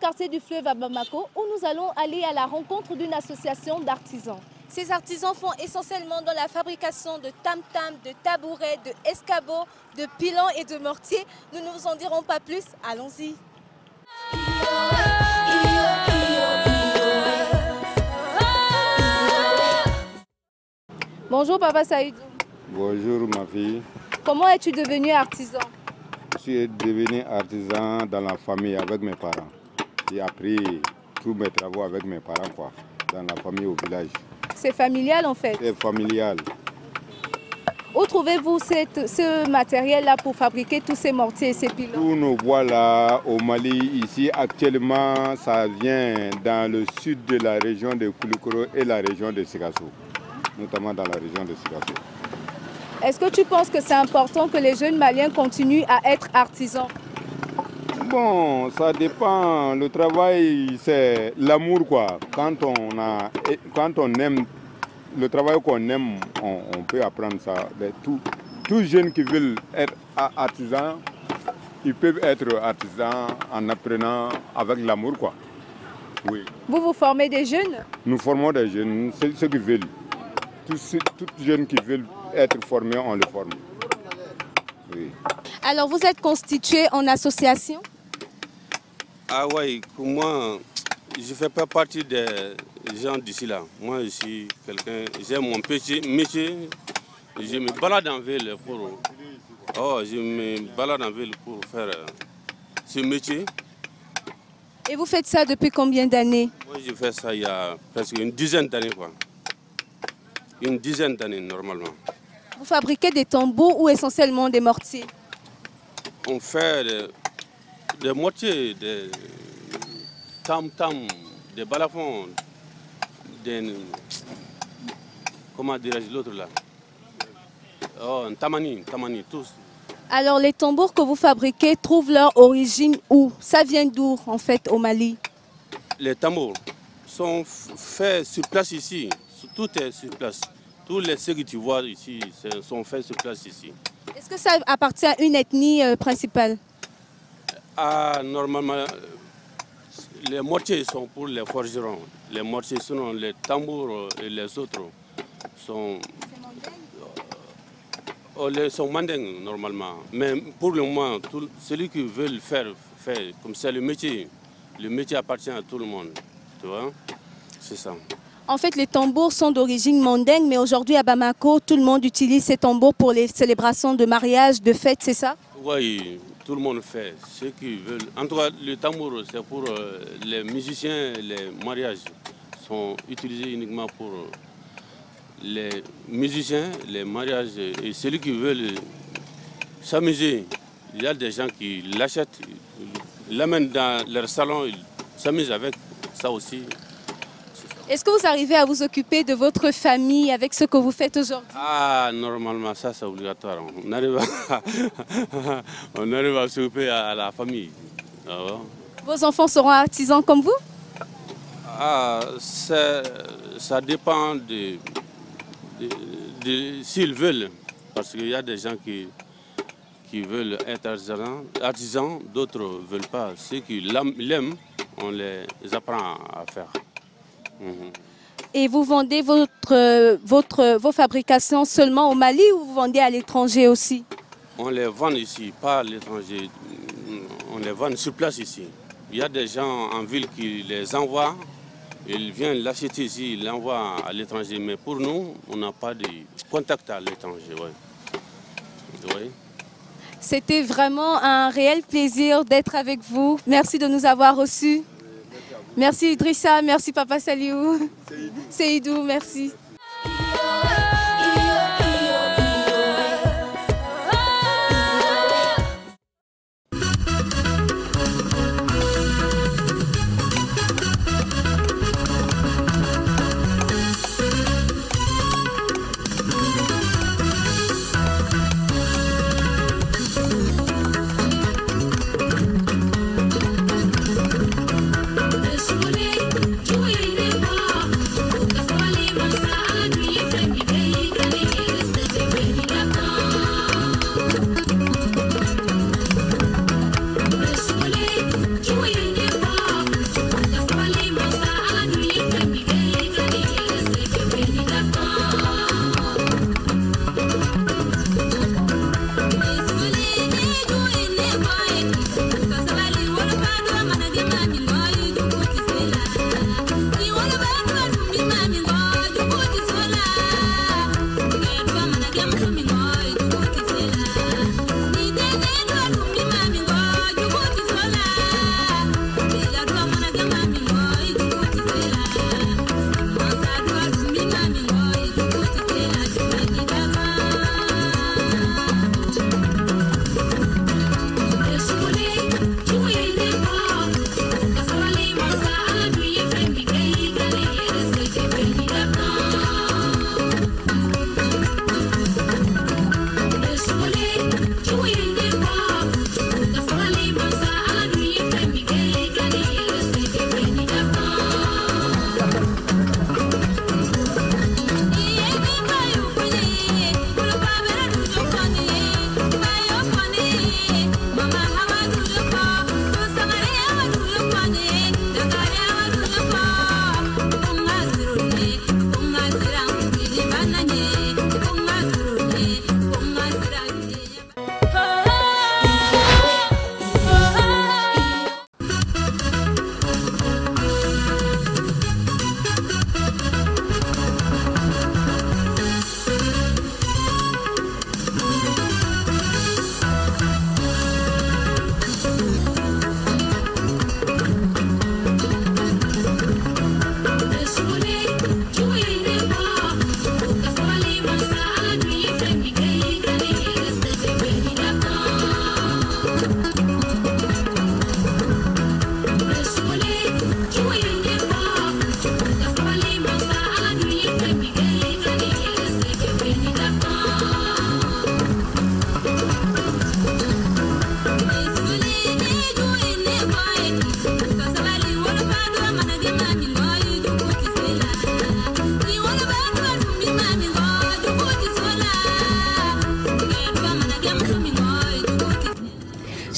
quartier du fleuve à Bamako où nous allons aller à la rencontre d'une association d'artisans. Ces artisans font essentiellement dans la fabrication de tam-tam, de tabourets, de escabeaux, de pilons et de mortiers. Nous ne vous en dirons pas plus, allons-y. Bonjour Papa Saïdou. Bonjour ma fille. Comment es-tu devenu artisan? Je suis devenu artisan dans la famille avec mes parents. J'ai appris tous mes travaux avec mes parents, quoi, dans la famille au village. C'est familial en fait? C'est familial. Où trouvez-vous ce matériel-là pour fabriquer tous ces mortiers et ces pilons? Tous nos bois là au Mali, ici actuellement, ça vient dans le sud de la région de Koulikoro et la région de Sikasso, notamment dans la région de Sikasso. Est-ce que tu penses que c'est important que les jeunes Maliens continuent à être artisans? Bon, ça dépend. Le travail, c'est l'amour, quoi. Quand on aime le travail qu'on aime, on peut apprendre ça. Tous jeunes qui veulent être artisans, ils peuvent être artisans en apprenant avec l'amour, quoi. Oui. Vous formez des jeunes? Nous formons des jeunes, ceux qui veulent. Tous jeunes qui veulent être formés, on les forme. Oui. Alors, vous êtes constitué en association? Ah oui, moi, je ne fais pas partie des gens d'ici là. Moi, je suis quelqu'un, j'ai mon petit métier. Je me balade en ville pour faire ce métier. Et vous faites ça depuis combien d'années? Moi, je fais ça il y a presque une dizaine d'années, quoi. Une dizaine d'années, normalement. Vous fabriquez des tambours ou essentiellement des mortiers? On fait des mortiers, des tam-tam, des balafons, des... Comment dirais-je l'autre là? Oh, un tamani, tous. Alors les tambours que vous fabriquez trouvent leur origine où? Ça vient d'où en fait au Mali? Les tambours sont faits sur place ici. Tout est sur place. Tous les ceux que tu vois ici sont faits sur place ici. Est-ce que ça appartient à une ethnie principale? Ah, normalement, les mortiers sont pour les forgerons. Les mortiers, sinon les tambours et les autres sont mandingues normalement. Mais pour le moment, celui qui veut le faire, comme c'est le métier appartient à tout le monde. Tu vois? C'est ça. En fait, les tambours sont d'origine mandingue, mais aujourd'hui à Bamako, tout le monde utilise ces tambours pour les célébrations de mariage, de fêtes, c'est ça? Oui, tout le monde fait ce qu'ils veulent. En tout cas, le tambour, c'est pour les musiciens, les mariages sont utilisés uniquement pour les musiciens, les mariages. Et celui qui veut s'amuser, il y a des gens qui l'achètent, ils l'amènent dans leur salon, ils s'amusent avec ça aussi. Est-ce que vous arrivez à vous occuper de votre famille avec ce que vous faites aujourd'hui? Ah, normalement, ça c'est obligatoire. On arrive à s'occuper à la famille. Ah, vos enfants seront artisans comme vous? Ah, ça dépend s'ils veulent. Parce qu'il y a des gens qui veulent être artisans, d'autres ne veulent pas. Ceux qui l'aiment, on les apprend à faire. Et vous vendez vos fabrications seulement au Mali ou vous vendez à l'étranger aussi? On les vend ici, pas à l'étranger. On les vend sur place ici. Il y a des gens en ville qui les envoient. Ils viennent l'acheter ici, ils l'envoient à l'étranger. Mais pour nous, on n'a pas de contact à l'étranger. Ouais. Ouais. C'était vraiment un réel plaisir d'être avec vous. Merci de nous avoir reçus. Merci Idrissa, merci Papa Saliou. Seydou, merci. Julie, Julie,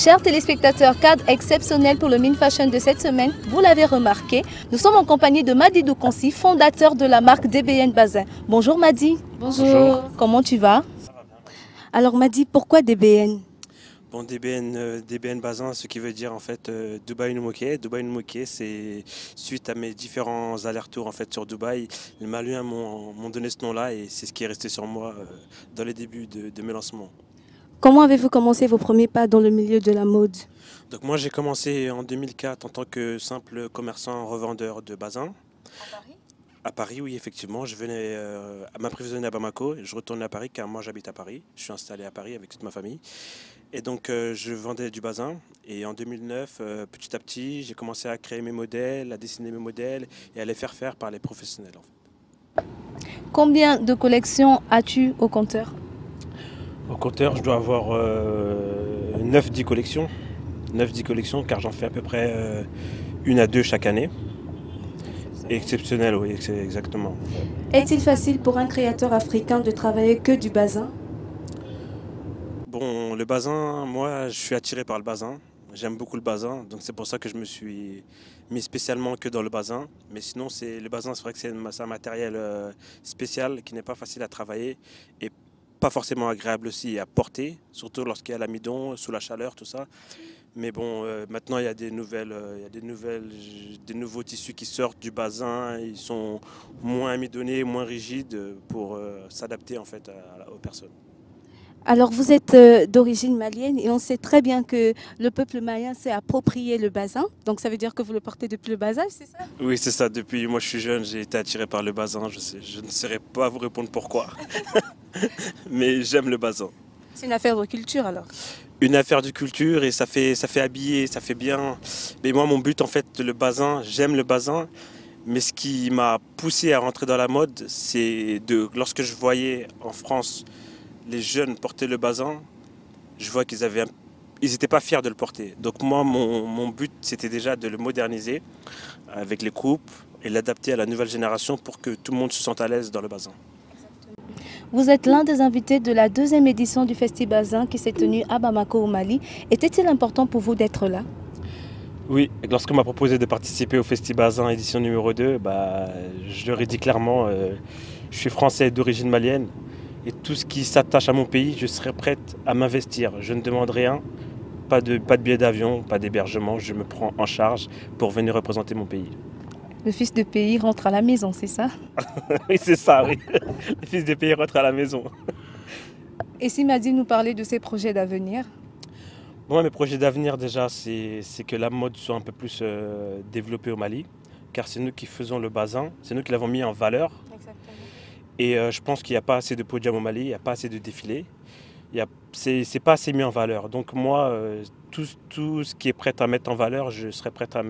Chers téléspectateurs, cadre exceptionnel pour le Mine Fashion de cette semaine, vous l'avez remarqué, nous sommes en compagnie de Madi Doukonsi, fondateur de la marque DBN Bazin. Bonjour Madi. Bonjour. Comment tu vas? Ça va bien. Alors Madi, pourquoi DBN? Bon, DBN Bazin, ce qui veut dire en fait Dubaï Noumoké. Dubaï Noumoké, c'est suite à mes différents allers-retours en fait sur Dubaï, les Maliens m'ont donné ce nom-là et c'est ce qui est resté sur moi dans les débuts de mes lancements. Comment avez-vous commencé vos premiers pas dans le milieu de la mode? Donc moi j'ai commencé en 2004 en tant que simple commerçant revendeur de bazin. À Paris? À Paris, oui, effectivement. Je venais à m'approvisionner à Bamako. Je retournais à Paris car moi j'habite à Paris. Je suis installé à Paris avec toute ma famille. Et donc je vendais du bazin. Et en 2009, petit à petit, j'ai commencé à créer mes modèles, à dessiner mes modèles et à les faire faire par les professionnels. En fait. Combien de collections as-tu au compteur? Au compteur, je dois avoir 9-10 collections. 9-10 collections car j'en fais à peu près 1 à 2 chaque année. Exceptionnel, oui, exactement. Est-il facile pour un créateur africain de travailler que du bazin? Bon, le bazin, moi, je suis attiré par le bazin. J'aime beaucoup le bazin, donc c'est pour ça que je me suis mis spécialement que dans le bazin. Mais sinon, le bazin, c'est vrai que c'est un matériel spécial qui n'est pas facile à travailler et pas forcément agréable aussi à porter, surtout lorsqu'il y a l'amidon, sous la chaleur, tout ça. Mais bon, maintenant il y a des nouveaux tissus qui sortent du bazin. Ils sont moins amidonnés, moins rigides pour s'adapter en fait aux personnes. Alors vous êtes d'origine malienne et on sait très bien que le peuple malien s'est approprié le bazin. Donc ça veut dire que vous le portez depuis le bas âge, c'est ça? Oui, c'est ça. Depuis moi je suis jeune, j'ai été attiré par le bazin. Je ne saurais pas vous répondre pourquoi. Mais j'aime le bazin. C'est une affaire de culture alors? Une affaire de culture et ça fait habiller, ça fait bien. Mais moi mon but en fait, le bazin, j'aime le bazin. Mais ce qui m'a poussé à rentrer dans la mode, c'est lorsque je voyais en France les jeunes porter le bazin, je vois qu'ils n'étaient pas fiers de le porter. Donc moi, mon but, c'était déjà de le moderniser avec les coupes et l'adapter à la nouvelle génération pour que tout le monde se sente à l'aise dans le bazin. Vous êtes l'un des invités de la 2e édition du Festi Bazin qui s'est tenue à Bamako au Mali. Était-il important pour vous d'être là? Oui, lorsqu'on m'a proposé de participer au Festi Bazin édition numéro 2, je leur ai dit clairement, je suis français d'origine malienne. Et tout ce qui s'attache à mon pays, je serai prête à m'investir. Je ne demande rien, pas de billet d'avion, pas d'hébergement. Je me prends en charge pour venir représenter mon pays. Le fils de pays rentre à la maison, c'est ça? Oui, c'est ça, oui. Le fils de pays rentre à la maison. Et si Madi nous parlait de ses projets d'avenir? Moi, mes projets d'avenir, déjà, c'est que la mode soit un peu plus développée au Mali. Car c'est nous qui faisons le bazin, c'est nous qui l'avons mis en valeur. Exactement. Et je pense qu'il n'y a pas assez de podiums au Mali, il n'y a pas assez de défilés. C'est pas assez mis en valeur. Donc moi, tout ce qui est prêt à mettre en valeur, je serais prêt à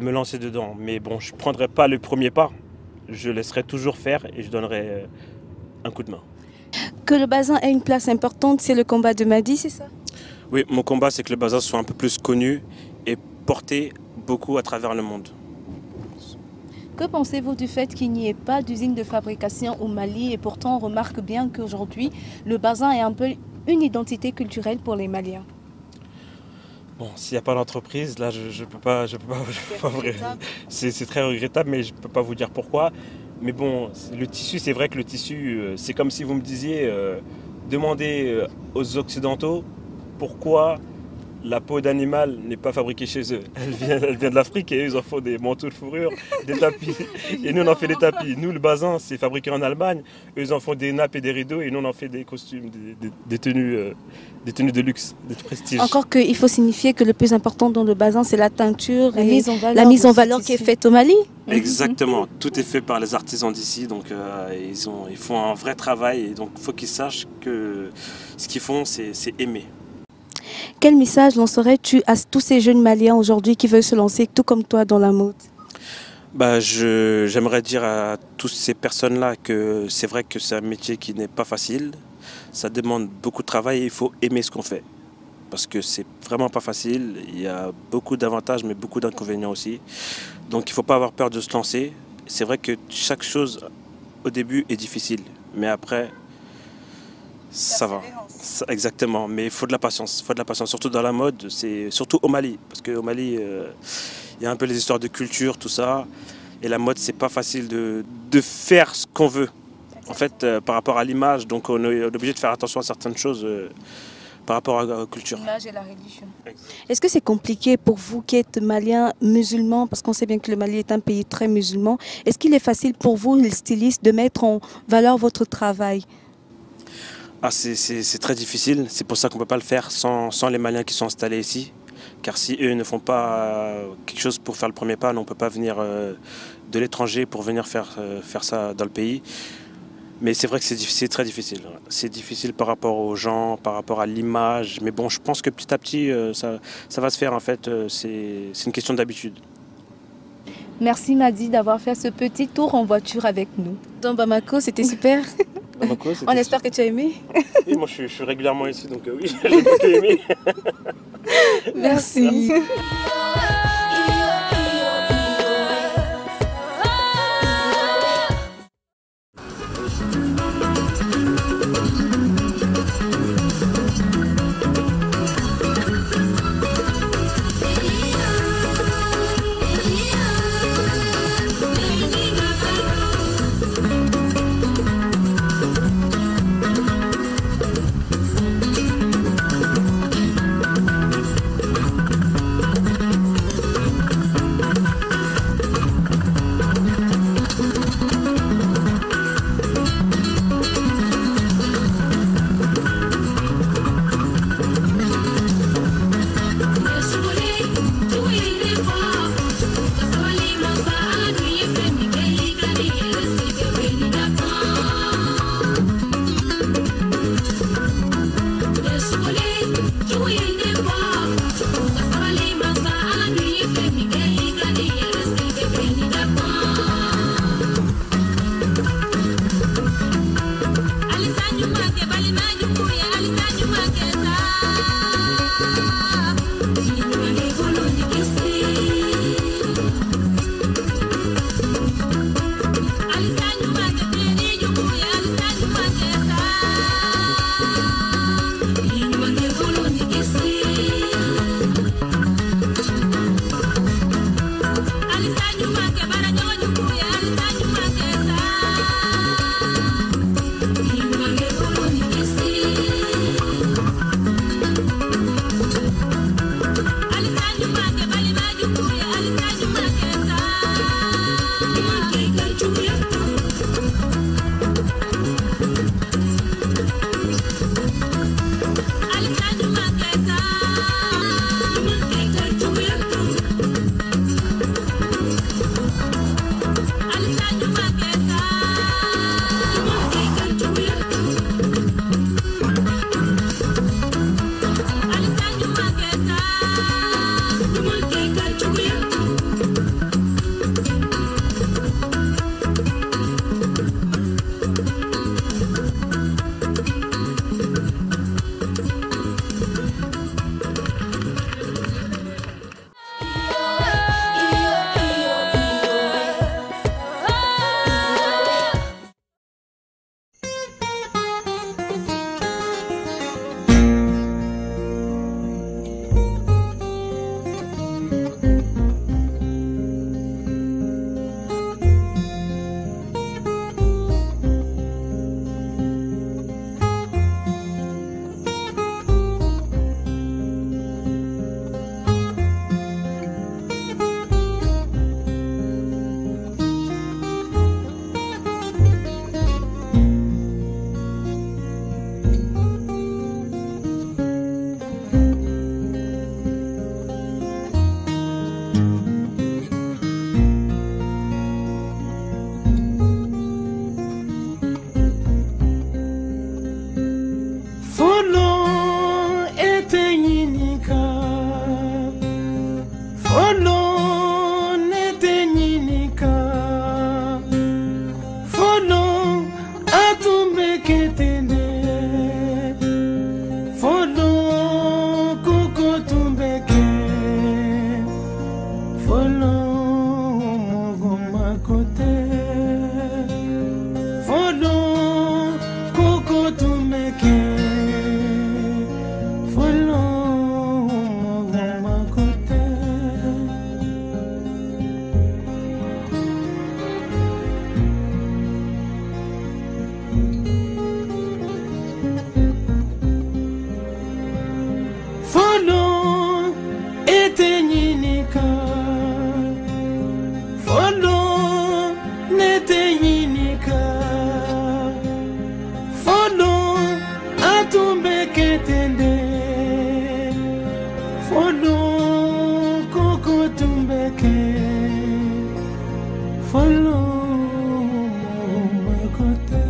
me lancer dedans. Mais bon, je ne prendrai pas le premier pas. Je laisserai toujours faire et je donnerai un coup de main. Que le bazin ait une place importante, c'est le combat de Madi, c'est ça? Oui, mon combat, c'est que le bazin soit un peu plus connu et porté beaucoup à travers le monde. Que pensez-vous du fait qu'il n'y ait pas d'usine de fabrication au Mali et pourtant on remarque bien qu'aujourd'hui le bazin est un peu une identité culturelle pour les Maliens? Bon, s'il n'y a pas d'entreprise, là je peux pas c'est très regrettable, mais je ne peux pas vous dire pourquoi. Mais bon, le tissu, c'est vrai que le tissu, c'est comme si vous me disiez, demandez aux Occidentaux pourquoi la peau d'animal n'est pas fabriquée chez eux. Elle vient de l'Afrique et eux, ils en font des manteaux de fourrure, des tapis. Et nous, on en fait des tapis. Nous, le bazin, c'est fabriqué en Allemagne. Eux, ils en font des nappes et des rideaux. Et nous, on en fait des costumes, des tenues de luxe, de prestige. Encore qu'il faut signifier que le plus important dans le bazin, c'est la teinture, la mise en valeur qui est faite au Mali. Exactement. Tout est fait par les artisans d'ici. Donc, ils font un vrai travail. Et donc, il faut qu'ils sachent que ce qu'ils font, c'est aimer. Quel message lancerais-tu à tous ces jeunes Maliens aujourd'hui qui veulent se lancer tout comme toi dans la mode? J'aimerais dire à toutes ces personnes-là que c'est vrai que c'est un métier qui n'est pas facile. Ça demande beaucoup de travail et il faut aimer ce qu'on fait. Parce que c'est vraiment pas facile. Il y a beaucoup d'avantages mais beaucoup d'inconvénients aussi. Donc il ne faut pas avoir peur de se lancer. C'est vrai que chaque chose au début est difficile. Mais après, ça va. Exactement, mais il faut de la patience. Surtout dans la mode, c'est surtout au Mali. Parce qu'au Mali, il y a un peu les histoires de culture, tout ça. Et la mode, c'est pas facile de faire ce qu'on veut. En fait, par rapport à l'image, donc on est obligé de faire attention à certaines choses par rapport à la culture. L'image et la religion. Est-ce que c'est compliqué pour vous qui êtes malien musulman, parce qu'on sait bien que le Mali est un pays très musulman, est-ce qu'il est facile pour vous, les stylistes, de mettre en valeur votre travail? C'est très difficile, c'est pour ça qu'on ne peut pas le faire sans les Maliens qui sont installés ici. Car si eux ne font pas quelque chose pour faire le premier pas, on ne peut pas venir de l'étranger pour venir faire ça dans le pays. Mais c'est vrai que c'est très difficile. C'est difficile par rapport aux gens, par rapport à l'image. Mais bon, je pense que petit à petit, ça va se faire en fait. C'est une question d'habitude. Merci Madi d'avoir fait ce petit tour en voiture avec nous. Dans Bamako, c'était super. On espère que tu as aimé. Oui, moi je suis régulièrement ici, donc oui, j'ai beaucoup aimé. Merci. Coco to make it. ketende Folo koko tumbeke Folo makote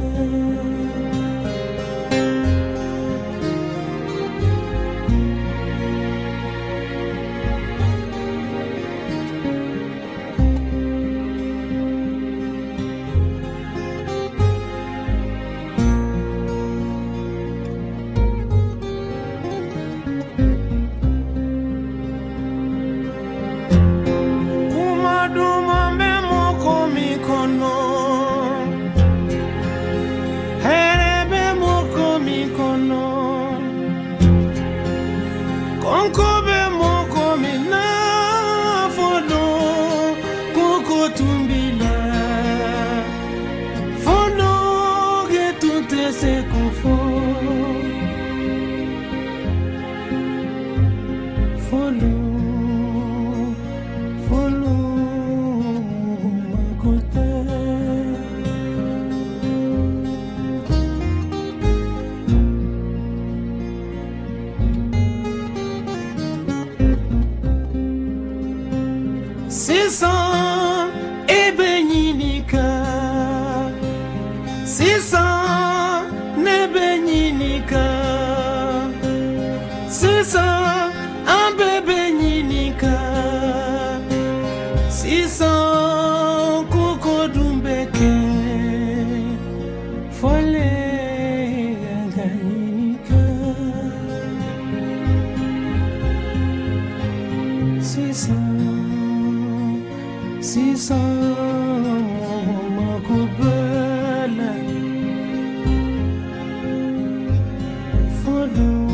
Follow